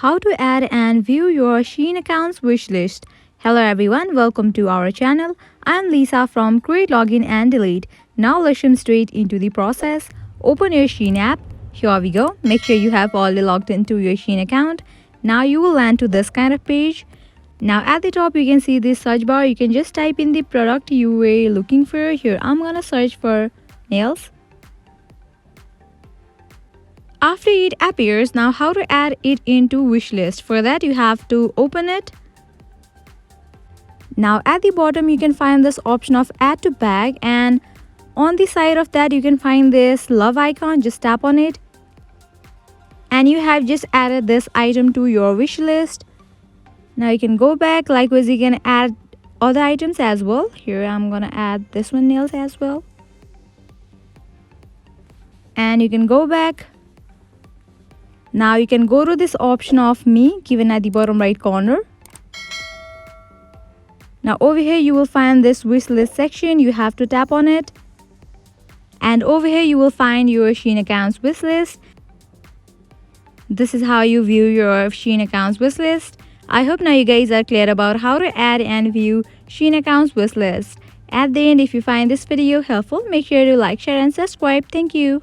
How to add and view your Shein account's wish list. Hello everyone, welcome to our channel. I'm Lisa from Create Login and Delete. Now let's jump straight into the process. Open your Shein app. Here we go. Make sure you have already logged into your Shein account. Now you will land to this kind of page. Now at the top you can see this search bar. You can just type in the product you were looking for. Here I'm gonna search for nails. After it appears, now how to add it into wishlist. For that you have to open it. Now at the bottom you can find this option of add to bag, and on the side of that you can find this love icon. Just tap on it and you have just added this item to your wish list. Now you can go back. Likewise you can add other items as well. Here I'm gonna add this one, nails, as well, and you can go back. Now you can go to this option of me given at the bottom right corner. Now over here you will find this wish list section. You have to tap on it, and over here you will find your Shein account's wish list. This is how you view your Shein account's wish list. I hope now you guys are clear about how to add and view Shein account's wish list. At the end, if you find this video helpful, make sure to like, share and subscribe. Thank you.